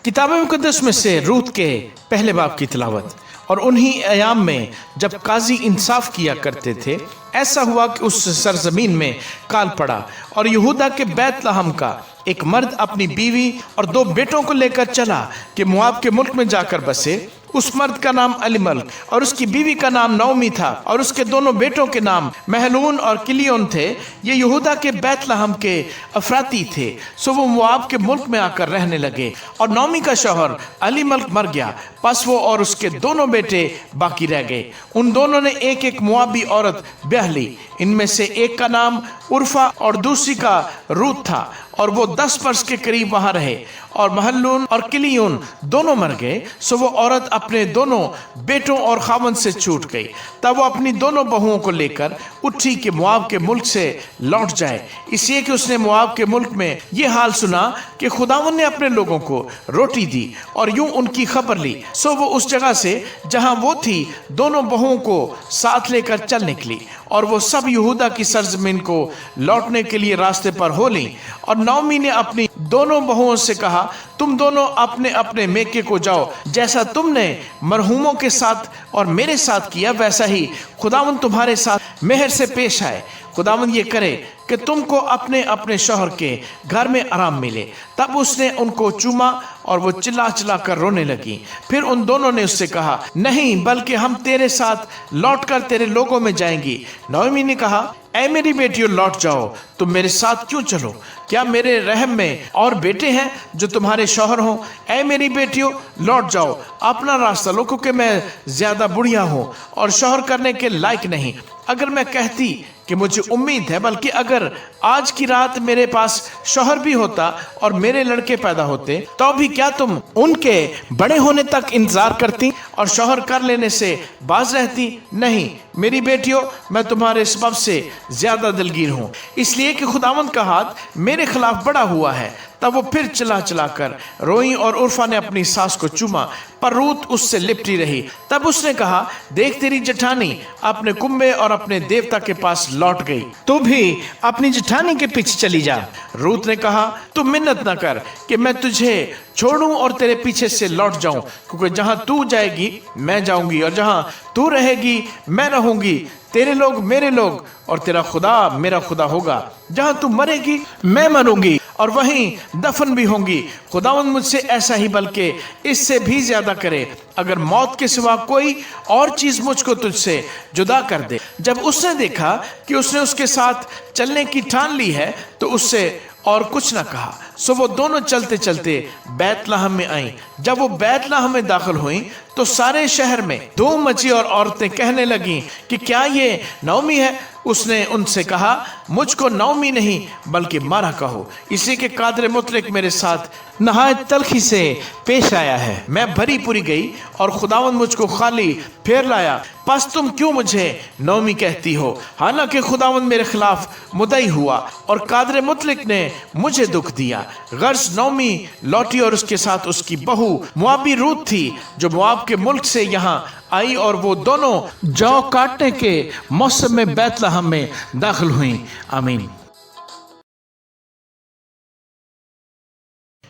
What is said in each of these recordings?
किताब मुकद्दस में से रूत के पहले बाब की तिलावत। और उन्हीं अयाम में जब काजी इंसाफ किया करते थे, ऐसा हुआ कि उस सरजमीन में काल पड़ा और यहूदा के बैतलहम का एक मर्द अपनी बीवी और 2 बेटों को लेकर चला कि मुआब के मुल्क में जाकर बसे। उस मर्द का नाम अलीमल्क और उसकी बीवी का नाम नौमी था और उसके दोनों बेटों के नाम महलून और किलियोन थे। ये यहूदा के बैतलहम के अफराती थे। सो वो मुआब के मुल्क में आकर रहने लगे और नौमी का शौहर अलीमल्क मर गया। बस वो और उसके दोनों बेटे बाकी रह गए। उन दोनों ने एक एक मुआबी औरत ब्याह ली। इनमें से एक का नाम उर्फा और दूसरी का रूत था और वो 10 वर्ष के करीब वहां रहे। और महलून और किलियोन दोनों मर गए। सो वो औरत अपने दोनों बेटों और खामन से छूट गई। तब वो अपनी दोनों बहुओं को लेकर उठी कि मुआब के मुल्क से लौट जाए, इसलिए कि उसने मुआब के मुल्क में ये हाल सुना कि खुदावन ने अपने लोगों को रोटी दी और यूं उनकी खबर ली। सो वो उस जगह से जहां वो थी दोनों बहुओं को साथ लेकर चल निकली और वो सब यहूदा की सरजमीन को लौटने के लिए रास्ते पर हो ली। और नौमी ने अपनी दोनों बहुओं से कहा, तुम दोनों अपने अपने मेके को जाओ। जैसा तुमने मरहूमों के साथ और मेरे साथ किया, वैसा ही खुदावन तुम्हारे साथ मेहर से पेश आए। खुदावन ये करे कि तुमको अपने अपने शौहर के घर में आराम मिले। तब उसने उनको चूमा और वो चिल्ला चिल्ला कर रोने लगी। फिर उन दोनों ने उससे कहा, नहीं, बल्कि हम तेरे साथ लौटकर तेरे लोगों में जाएंगी। नौमी ने कहा, ऐ मेरी बेटियों, लौट जाओ, तुम मेरे साथ क्यों चलो? क्या मेरे रहम में और बेटे हैं जो तुम्हारे शौहर हों? ऐ मेरी बेटियों, लौट जाओ, अपना रास्ता लो, क्योंकि मैं ज्यादा बुढ़िया हूँ और शौहर करने के लायक नहीं। अगर मैं कहती कि मुझे उम्मीद है, बल्कि अगर आज की रात मेरे पास शौहर भी होता और मेरे लड़के पैदा होते, तो भी क्या तुम उनके बड़े होने तक इंतजार करती और शौहर कर लेने से बाज रहती? नहीं मेरी बेटियों, मैं तुम्हारे सबब से ज्यादा दिलगीर हूँ, इसलिए कि खुदावंद का हाथ मेरे खिलाफ बड़ा हुआ है। तब वो फिर चिल्ला चिल्ला कर रोई और उर्फा ने अपनी सास को चूमा, पर रूत उससे लिपटी रही। तब उसने कहा, देख, तेरी जेठानी अपने कुंबे और अपने देवता के पास लौट गई, तू भी अपनी जेठानी के पीछे चली जा। रूत ने कहा, तू मिन्नत न कर कि मैं तुझे छोड़ूं और तेरे पीछे से लौट जाऊं, क्योंकि जहां तू जाएगी मैं जाऊंगी और जहां तू रहेगी मैं रहूंगी। तेरे लोग मेरे लोग और तेरा खुदा मेरा खुदा होगा। जहां तू मरेगी मैं मरूंगी और वहीं दफन भी होंगी। खुदावंद मुझसे ऐसा ही बल्कि इससे भी ज्यादा करे, अगर मौत के सिवा कोई और चीज मुझको तुझसे जुदा कर दे। जब उसने देखा कि उसने उसके साथ चलने की ठान ली है, तो उससे और कुछ न कहा। सो वो दोनों चलते चलते बैतलहम में आई। जब वो बैतलहम में दाखिल हुई तो सारे शहर में धूम मची और औरतें कहने लगीं कि क्या ये नौमी है? उसने उनसे कहा, मुझको नौमी नहीं बल्कि मारा कहो, इसी के कादर मुतलक मेरे साथ नहायत तलखी से पेश आया है। मैं भरी पूरी गई और खुदावंद मुझको खाली फेर लाया। बस तुम क्यों मुझे नौमी कहती हो? हालांकि खुदावंद मेरे खिलाफ मुदई हुआ और कादर मुतलक ने मुझे दुख दिया। गर्ज नौमी लौटी और उसके साथ उसकी बहू मुआबी रूत थी, जो मुआब के मुल्क से यहाँ आई, और वो दोनों जौ काटने के मौसम में बैतलहम में दाखिल हुई। आमीन।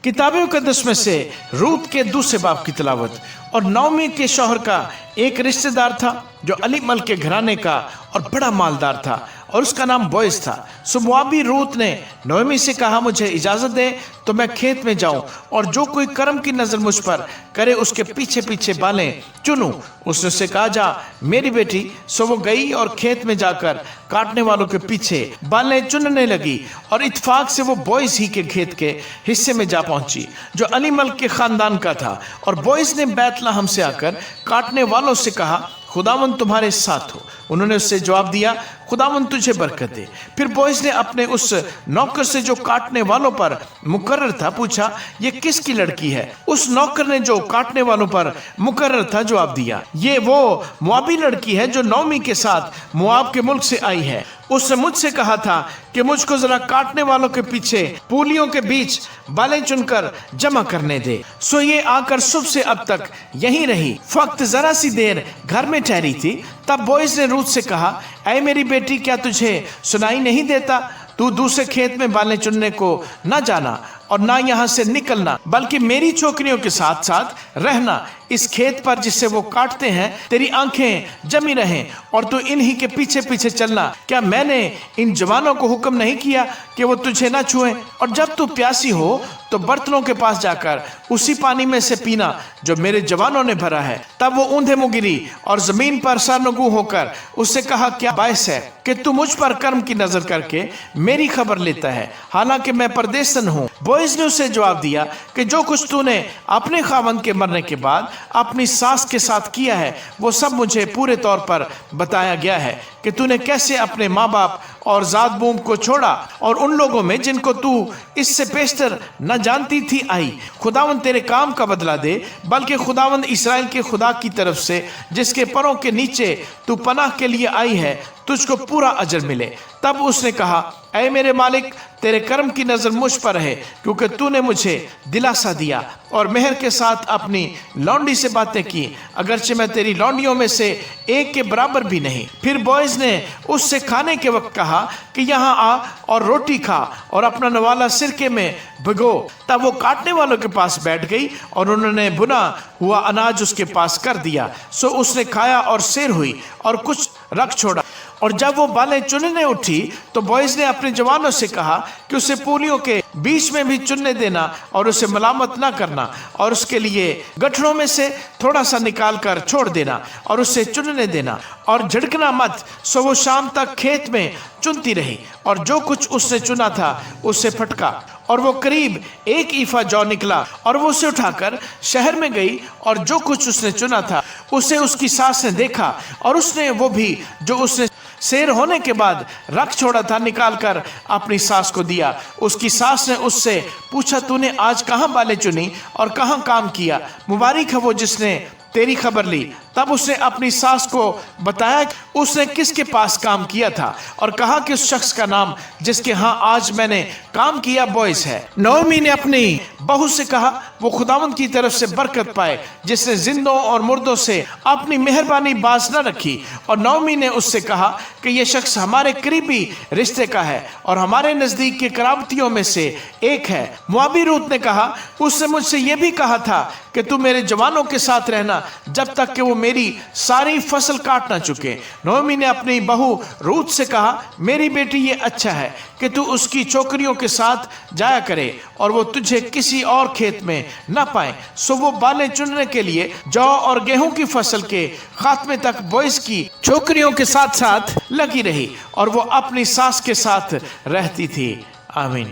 किताब मुकद्दस में से रूत के दूसरे बाब की तिलावत। और नौमी के शौहर का एक रिश्तेदार था जो अलीमल्क के घराने का और बड़ा मालदार था, और उसका नाम बोयस था। सो मुआबी रूत ने नौमी से कहा, मुझे इजाजत दे तो मैं खेत में जाऊं और जो कोई कर्म की नजर मुझ पर करे उसके पीछे पीछे बालें चुनूं। उसने उससे कहा, जा मेरी बेटी। सो वो गई और खेत में जाकर काटने वालों के पीछे बालें चुनने लगी और इत्तेफाक से वो बोयस ही के खेत के हिस्से में जा पहुंची जो अलीमल्क के खानदान का था। और बोयस ने बैतलहम से आकर काटने वालों से कहा, खुदावंद तुम्हारे साथ हो। उन्होंने उससे जवाब दिया, खुदावंद तुझे बरकत दे। फिर बोयस ने अपने उस नौकर से जो काटने वालों पर मुकर्रर था पूछा, ये किसकी लड़की है? उस नौकर ने जो काटने वालों पर मुकर्रर था जवाब दिया, ये वो मुआबी लड़की है जो नौमी के साथ मुआब के मुल्क से आई है। उसने मुझसे कहा था कि मुझको जरा काटने वालों के पीछे पूलियों के बीच बालें चुनकर जमा करने दे। सो ये आकर सुबह से अब तक यहीं रही। फक्त जरा सी देर घर में ठहरी थी। तब बोयस ने रूत से कहा, ऐ मेरी बेटी, क्या तुझे सुनाई नहीं देता? तू दूसरे खेत में बालें चुनने को न जाना। اور نہ یہاں سے نکلنا، بلکہ میری چوکریوں کے ساتھ ساتھ رہنا۔ اس کھیت پر جسے وہ کاٹتے ہیں تیری آنکھیں جمی رہیں اور تو انہی کے پیچھے پیچھے چلنا۔ کیا میں نے ان جوانوں کو حکم نہیں کیا کہ وہ تجھے نہ چھوئیں؟ اور جب تو پیاسی ہو تو برتنوں کے پاس جا کر اسی پانی میں سے پینا جو میرے جوانوں نے بھرا ہے۔ تب وہ اوندھے منہ گری اور زمین پر سرنگوں ہو کر اس سے کہا، کیا باعث ہے کہ تو مجھ پر کرم کی نظر کر کے میری خبر لیتا ہے، حالانکہ میں پردیسن ہوں؟ بوئز نے اسے جواب دیا کہ جو کچھ تو نے اپنے خاوند کے مرنے کے بعد اپنی ساس کے ساتھ کیا ہے وہ سب مجھے پورے طور پر بتایا گیا ہے، کہ تو نے کیسے اپنے ماں باپ اور ذات بوم کو چھوڑا اور ان لوگوں میں جن کو تو اس سے پیشتر نہ جانتی تھی آئی۔ خداوند تیرے کام کا بدلہ دے، بلکہ خداوند اسرائیل کے خدا کی طرف سے جس کے پروں کے نیچے تو پناہ کے لیے آئی ہے تجھ کو پورا اجر ملے۔ تب اس نے کہا، اے میرے مالک، تیرے کرم کی نظر مجھ پر ہے، کیونکہ تو نے مجھے دلاسا دیا اور مہر کے ساتھ اپنی لونڈی سے باتیں کی، اگرچہ میں تیری لونڈیوں میں سے ایک کے برابر بھی نہیں۔ پھر بوئز نے اس سے کھانے کے وقت کہا کہ یہاں آ اور روٹی کھا اور اپنا نوالا سرکے میں بھگو۔ تب وہ کاٹنے والوں کے پاس بیٹھ گئی اور انہوں نے بنا ہوا اناج اس کے پاس کر دیا، سو اس نے کھایا اور سیر ہوئی اور کچھ رکھ چھوڑا۔ اور جب وہ بالیں چننے اٹھی تو بوئز نے اپنے جوانوں سے کہا کہ اسے پولیوں کے بیچ میں بھی چننے دینا اور اسے ملامت نہ کرنا، اور اس کے لیے گٹھڑوں میں سے تھوڑا سا نکال کر چھوڑ دینا اور اسے چننے دینا، اور جھڑکنا مت۔ سو وہ شام تک کھیت میں چنتی رہی اور جو کچھ اس نے چنا تھا اس سے پھٹکا، اور وہ قریب 1 ایفا جو نکلا، اور وہ اسے اٹھا کر شہر میں گئی اور جو کچھ اس نے چنا تھا اسے اس کی ساس نے دیکھا، اور اس نے وہ بھی جو اس نے سیر ہونے کے بعد رکھ چھوڑا تھا نکال کر اپنی ساس کو دیا۔ اس کی ساس نے اس سے پوچھا، تو نے آج کہاں بالیں چنی اور کہاں کام کیا؟ مبارک ہے وہ جس نے تیری خبر لی۔ تب اس نے اپنی ساس کو بتایا کہ اس نے کس کے پاس کام کیا تھا، اور کہا کہ اس شخص کا نام جس کے ہاں آج میں نے کام کیا بوئز ہے۔ نعومی نے اپنی بہو سے کہا، وہ خداوند کی طرف سے برکت پائے جس نے زندوں اور مردوں سے اپنی مہربانی باز نہ رکھی۔ اور نعومی نے اس سے کہا کہ یہ شخص ہمارے قریبی رشتے کا ہے اور ہمارے نزدیک کے قرابتیوں میں سے ایک ہے۔ موابی روت نے کہا، اس نے مجھ سے یہ بھی کہا تھا کہ تو میرے جوانوں کے ساتھ رہنا جب تک کہ وہ میری ساری فصل کاٹ نہ چکے۔ نعومی نے اپنی بہو روت سے کہا، میری بیٹی، یہ اچھا ہے کہ تو اس کی چوکریوں کے ساتھ جایا کرے اور وہ تجھے کسی اور کھیت میں نہ پائیں۔ سو وہ بالیں چننے کے لیے جو اور گیہوں کی فصل کے خاتمے تک بوئز کی چوکریوں کے ساتھ ساتھ لگی رہی، اور وہ اپنی ساس کے ساتھ رہتی تھی۔ آمین۔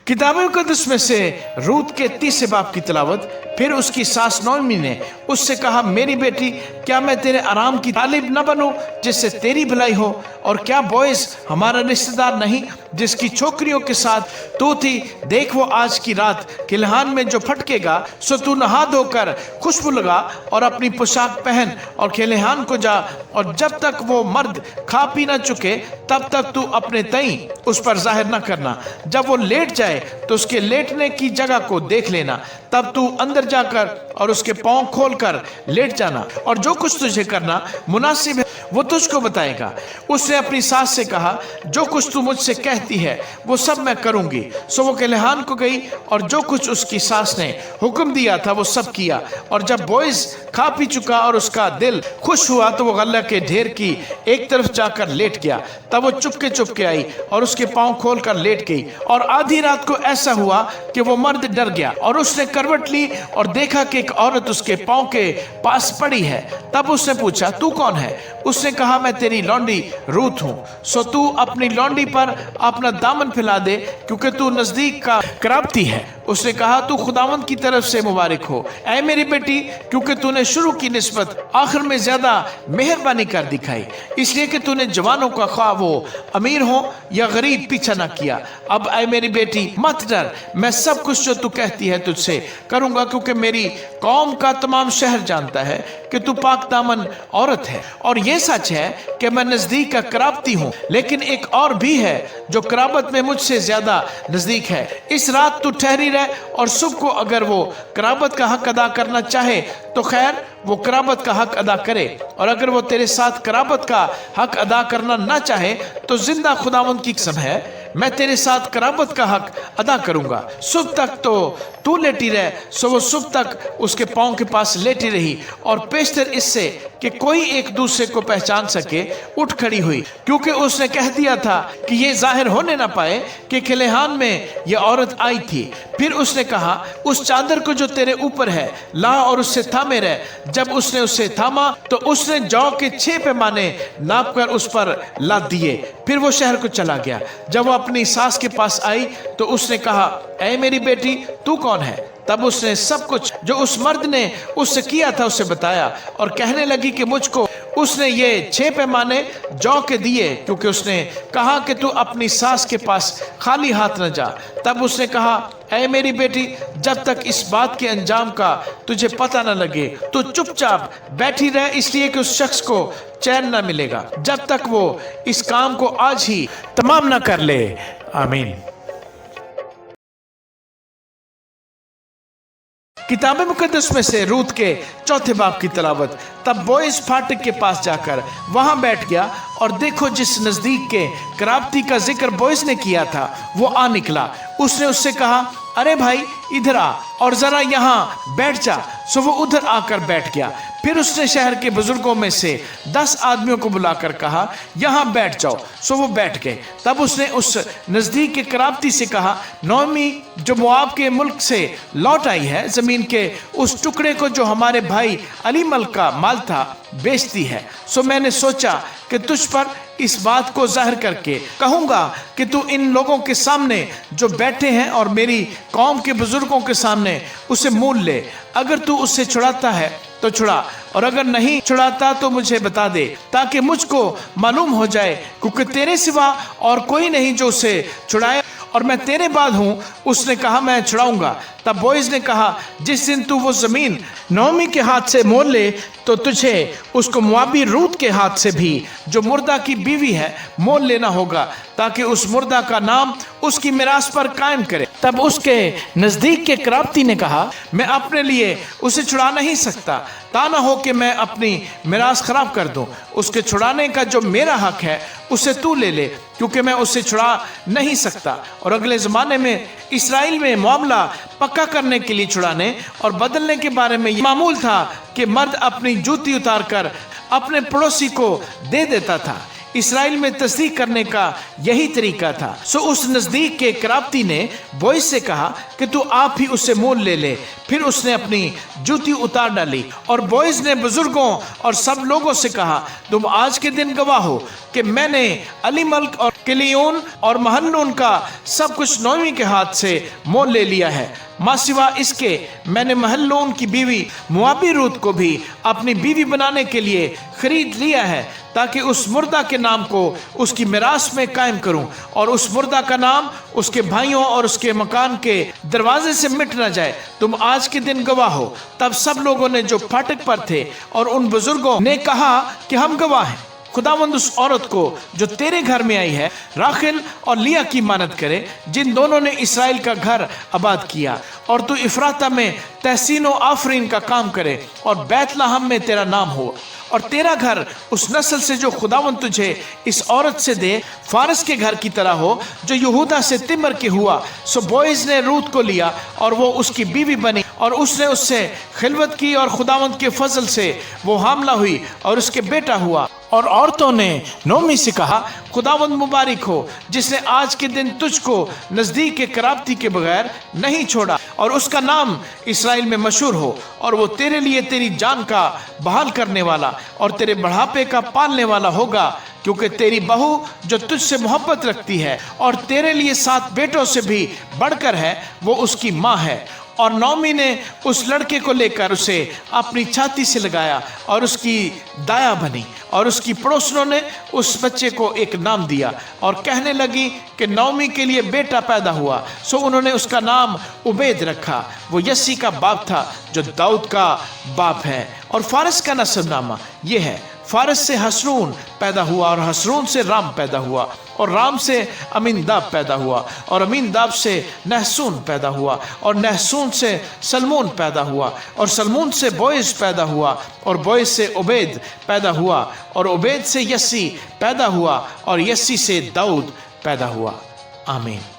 کتاب مقدس میں سے روت کے 30 باب کی تلاوت۔ پھر اس کی ساس نعومی نے اس سے کہا، میری بیٹی، کیا میں تیرے آرام کی طالب نہ بنوں جس سے تیری بھلائی ہو؟ اور کیا بوئز ہمارا رشتہ دار نہیں جس کی چھوکریوں کے ساتھ تو تھی؟ دیکھ، وہ آج کی رات کلہان میں جو پھٹکے گا، سو تو نہا دھو کر خوشبو لگا اور اپنی پوشاک پہن اور کھلیہان کو جا، اور جب تک وہ مرد کھا پی نہ چکے تب تک تو اپنے تئیں اس پر ظاہر نہ کرنا۔ جب وہ لیٹ جائے تو اس کے لیٹنے کی جگہ کو دیکھ لینا، تب تو اندر جا کر اور اس کے پاؤں کھول کر لیٹ جانا، اور جو کچھ تجھے کرنا مناسب ہے وہ تجھ کو بتائے گا۔ اس نے اپنی ساس سے کہا، جو کچھ تو مجھ سے کہتی ہے وہ سب میں کروں گی۔ سو وہ کلہان کو گئی اور جو کچھ اس کی ساس نے حکم دیا تھا وہ سب کیا۔ اور جب بوئز کھا پی چکا اور اس کا دل خوش ہوا تو وہ غلہ کے ڈھیر کی ایک طرف جا کر لیٹ گیا۔ تب وہ چپ کے آئی اور اس کے پاؤں کھول کر لیٹ گئی، اور آدھی رات کو ایسا ہوا کہ وہ مرد ڈر گیا، اور اس نے کروٹ لی اور دیکھا کہ ایک عورت اس کے پاؤں کے پاس پڑی ہے۔ تب اس نے پوچھا، تو کون ہے؟ اس نے کہا، میں تیری لونڈی روت ہوں۔ سو تو اپنی لونڈی پر اپنا دامن پھیلا دے، کیونکہ تو نزدیک کا قرابتی ہے۔ اس نے کہا، تو خداوند کی طرف سے مبارک ہو، اے میری بیٹی، کیونکہ تو نے شروع کی نسبت آخر میں زیادہ مہربانی کر دکھائی، اس لیے کہ تو نے جوانوں کا خواہ وہ امیر ہو یا غریب پیچھا نہ کیا۔ اب اے میری بیٹی، مت ڈر، میں سب کچھ جو تو کہتی ہے تجھ سے کروں گا، کیونکہ میری कौम का तमाम शहर जानता है कि तू पाक दामन औरत है, और ये सच है कि मैं नजदीक का कराबती हूँ, लेकिन एक और भी है जो कराबत में मुझसे ज्यादा नजदीक है। इस रात तू ठहरी रह, और सुबह को अगर वो कराबत का हक अदा करना चाहे तो खैर, वो कराबत का हक अदा करे, और अगर वो तेरे साथ कराबत का हक अदा करना ना चाहे तो जिंदा खुदावंद की कसम है, मैं तेरे साथ कराबत का हक अदा करूंगा। सुबह तक तो तू लेटी रह। सो वो सुबह तक उसके पांव के पास लेटी रही, और पेशतर इससे कि कोई एक दूसरे को पहचान सके उठ खड़ी हुई, क्योंकि उसने कह दिया था कि ये जाहिर होने ना पाए कि खलिहान में यह औरत आई थी। फिर उसने कहा, उस चादर को जो तेरे ऊपर है ला और उससे थामे रह। जब उसने उसे थामा तो उसने जौ के 6 पैमाने नाप कर उस पर लाद दिए। फिर वो शहर को चला गया। जब वो अपनी सास के पास आई तो उसने कहा, ऐ मेरी बेटी, तू कौन है? तब उसने सब कुछ जो उस मर्द ने उससे किया था उसे बताया, और कहने लगी कि मुझको उसने ये 6 पैमाने जौ के दिए, क्योंकि उसने कहा कि तू अपनी सास के पास खाली हाथ न जा। तब उसने कहा, ऐ मेरी बेटी, जब तक इस बात के अंजाम का तुझे पता न लगे तो चुपचाप बैठी रह, इसलिए कि उस शख्स को चैन न मिलेगा जब तक वो इस काम को आज ही तमाम न कर ले। आमीन। किताब मुकद्दस में से रूत के 4 बाब की तलावत। तब बोएज फाटक के पास जाकर वहां बैठ गया, और देखो, जिस नजदीक के कराबती का जिक्र बोएज ने किया था वो आ निकला। उसने उससे कहा, अरे भाई, इधर आ और जरा यहाँ बैठ जा। सो वो उधर आकर बैठ गया। फिर उसने शहर के बुजुर्गों में से 10 आदमियों को बुलाकर कहा, यहाँ बैठ जाओ। सो वो बैठ गए। तब उसने उस नजदीक के कराबती से कहा, नोमी जो मोआब के मुल्क से लौट आई है, जमीन के उस टुकड़े को जो हमारे भाई अलीमल का माल था बेचती है। सो मैंने सोचा कि तुझ पर इस बात को जाहिर करके कहूंगा कि तू इन लोगों के सामने जो बैठे हैं और मेरी कौम के बुजुर्गों के सामने उसे मोल ले। अगर तू उससे छुड़ाता है तो छुड़ा, और अगर नहीं छुड़ाता तो मुझे बता दे, ताकि मुझको मालूम हो जाए, क्योंकि तेरे सिवा और कोई नहीं जो उसे छुड़ाए, और मैं तेरे बाद हूं। उसने कहा, मैं छुड़ाऊंगा। तब बोएज ने कहा, जिस दिन तू वो जमीन नोमी के हाथ से मोल ले तो तुझे उसको मोआबी रूत के हाथ से भी, जो मुर्दा की बीवी है, मोल लेना होगा, ताकि उस मुर्दा का नाम उसकी मिरास पर कायम करे। तब उसके नजदीक के कराबती ने कहा, मैं अपने लिए उसे छुड़ा नहीं सकता, ता ना हो कि मैं अपनी मिरास खराब कर दूं। उसके छुड़ाने का जो मेरा हक है उसे तू ले ले, क्योंकि मैं उसे छुड़ा नहीं सकता। और अगले ज़माने में इसराइल में मामला पक्का करने के लिए छुड़ाने और बदलने के बारे में मामूल था कि मर्द अपनी जूती उतार कर अपने पड़ोसी को दे देता था। इसराइल में तस्दीक करने का यही तरीका था। सो उस नजदीक के कराबती ने बोएज से कहा कि तू आप ही उससे मोल ले ले। फिर उसने अपनी जूती उतार डाली, और बोएज ने बुजुर्गों और सब लोगों से कहा, तुम आज के दिन गवाह हो कि मैंने अलीमल्क और किलियोन और महलून का सब कुछ नोमी के हाथ से मोल ले लिया है। मासिवा इसके मैंने महलून की बीवी मोआबी रूत को भी अपनी बीवी बनाने के लिए खरीद लिया है, ताकि उस मुर्दा के नाम को उसकी मिरास में कायम करूं, और उस मुर्दा का नाम उसके भाइयों और उसके मकान के दरवाजे से मिट न जाए। तुम आज के दिन गवाह हो। तब सब लोगों ने जो फाटक पर थे और उन बुजुर्गों ने कहा कि हम गवाह हैं। खुदावंद उस औरत को जो तेरे घर में आई है, राखेल और लिया की मानत करे, जिन दोनों ने इसराइल का घर आबाद किया, और तू इफ्राता में तहसीन और आफरीन का काम करे, और बैतलहम में तेरा नाम हो, और तेरा घर उस नस्ल से जो खुदावंद तुझे इस औरत से दे, फारस के घर की तरह हो जो यहूदा से तिमर के हुआ। सो बोएज ने रूत को लिया और वो उसकी बीवी बनी, और उसने उससे खिलवत की, और खुदावंद के फजल से वो हामला हुई और उसके बेटा हुआ। और औरतों ने नोमी से कहा, खुदावंद मुबारक हो, जिसने आज के दिन तुझको नजदीक के कराबती के बगैर नहीं छोड़ा, और उसका नाम इसराइल में मशहूर हो, और वो तेरे लिए तेरी जान का बहाल करने वाला और तेरे बढ़ापे का पालने वाला होगा, क्योंकि तेरी बहू जो तुझसे मोहब्बत रखती है और तेरे लिए 7 बेटों से भी बढ़कर है, वो उसकी माँ है। اور نعومی نے اس لڑکے کو لے کر اسے اپنی چھاتی سے لگایا اور اس کی دایا بنی، اور اس کی پڑوسنوں نے اس بچے کو ایک نام دیا اور کہنے لگی کہ نعومی کے لیے بیٹا پیدا ہوا، سو انہوں نے اس کا نام عبید رکھا۔ وہ یسی کا باپ تھا جو داؤد کا باپ ہے۔ اور فارس کا نسب نامہ یہ ہے، فارس سے حسرون پیدا ہوا، اور حسرون سے رام پیدا ہوا، اور رام سے امیناداب پیدا ہوا، اور امیناداب سے نحسون پیدا ہوا، اور نحسون سے سلمون پیدا ہوا، اور سلمون سے بوئز پیدا ہوا، اور بوئز سے عبید پیدا ہوا، اور عبید سے یسی پیدا ہوا، اور یسی سے داؤد پیدا ہوا۔ آمین۔